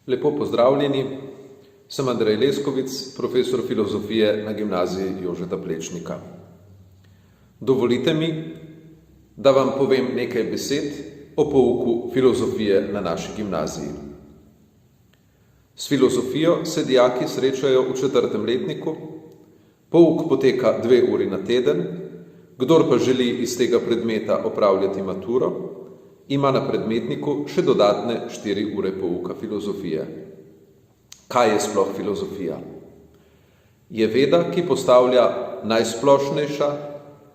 Lepo pozdravljeni, sem Andrej Leskovic, profesor filozofije na gimnaziji Jožeta Plečnika. Dovolite mi, da vam povem nekaj besed o pouku filozofije na naši gimnaziji. S filozofijo se dijaki srečajo v 4. letniku, pouk poteka 2 uri na teden, kdor pa želi iz tega predmeta opravljati maturo, ima na predmetniku še dodatne 4 ure pouka filozofije. Kaj je sploh filozofija? Je veda, ki postavlja najsplošnejša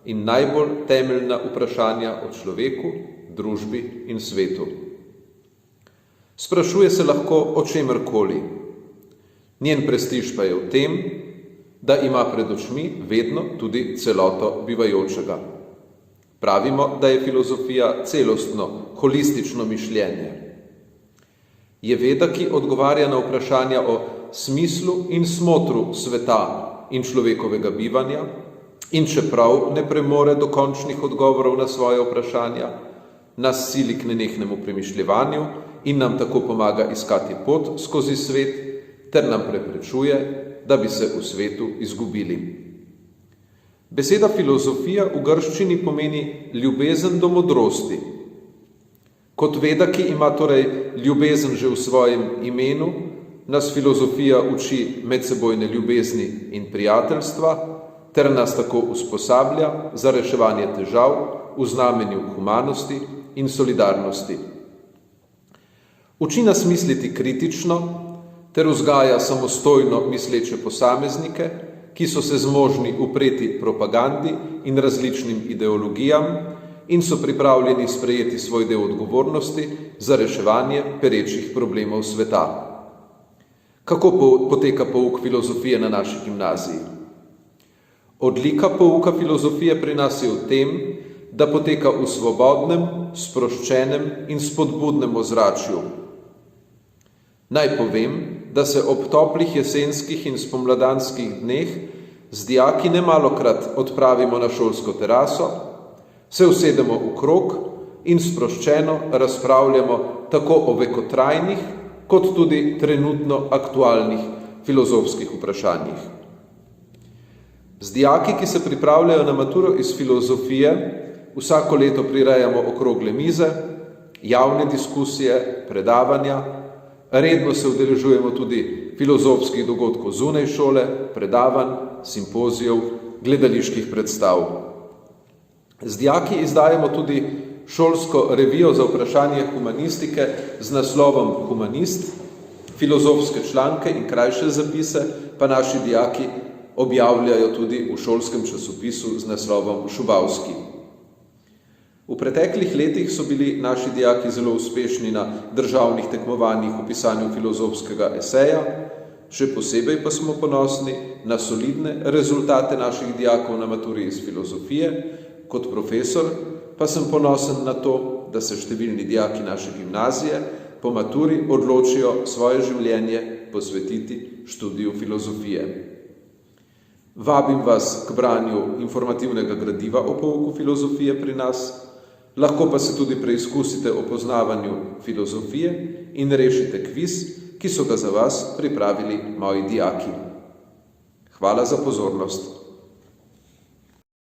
in najbolj temeljna vprašanja o človeku, družbi in svetu. Sprašuje se lahko o čemerkoli. Njen prestiž pa je v tem, da ima pred očmi vedno tudi celoto bivajočega. Pravimo, da je filozofija celostno, holistično mišljenje. Je veda, ki odgovarja na vprašanja o smislu in smotru sveta in človekovega bivanja, in čeprav ne premore dokončnih odgovorov na svoje vprašanja, nas sili k nenehnemu premišljevanju in nam tako pomaga iskati pot skozi svet, ter nam preprečuje, da bi se v svetu izgubili. Beseda filozofija v grščini pomeni ljubezen do modrosti. Kot veda, ki ima torej ljubezen že v svojem imenu, nas filozofija uči medsebojne ljubezni in prijateljstva, ter nas tako usposablja za reševanje težav v znamenju humanosti in solidarnosti. Uči nas misliti kritično, ter vzgaja samostojno misleče posameznike, ki so se zmožni upreti propagandi in različnim ideologijam in so pripravljeni sprejeti svoj del odgovornosti za reševanje perečih problemov sveta. Kako poteka pouk filozofije na naši gimnaziji? Odlika pouka filozofije pri nas je v tem, da poteka v svobodnem, sproščenem in spodbudnem ozračju. Naj povem, da se ob toplih jesenskih in spomladanskih dneh z dijaki nemalokrat odpravimo na šolsko teraso, se usedemo v krog in sproščeno razpravljamo tako o vekotrajnih, kot tudi trenutno aktualnih filozofskih vprašanjih. Z dijaki, ki se pripravljajo na maturo iz filozofije, vsako leto prirejamo okrogle mize, javne diskusije, predavanja, redno se udeležujemo tudi filozofskih dogodkov zunaj šole, predavanj, simpozijev, gledaliških predstav. Z dijaki izdajamo tudi šolsko revijo za vprašanje humanistike z naslovom Humanist, filozofske članke in krajše zapise pa naši dijaki objavljajo tudi v šolskem časopisu z naslovom Šubavski. V preteklih letih so bili naši dijaki zelo uspešni na državnih tekmovanjih v pisanju filozofskega eseja, še posebej pa smo ponosni na solidne rezultate naših dijakov na maturi iz filozofije. Kot profesor pa sem ponosen na to, da se številni dijaki naše gimnazije po maturi odločijo svoje življenje posvetiti študiju filozofije. Vabim vas k branju informativnega gradiva o pouku filozofije pri nas, lahko pa se tudi preizkusite o poznavanju filozofije in rešite kviz, ki so ga za vas pripravili moji dijaki. Hvala za pozornost.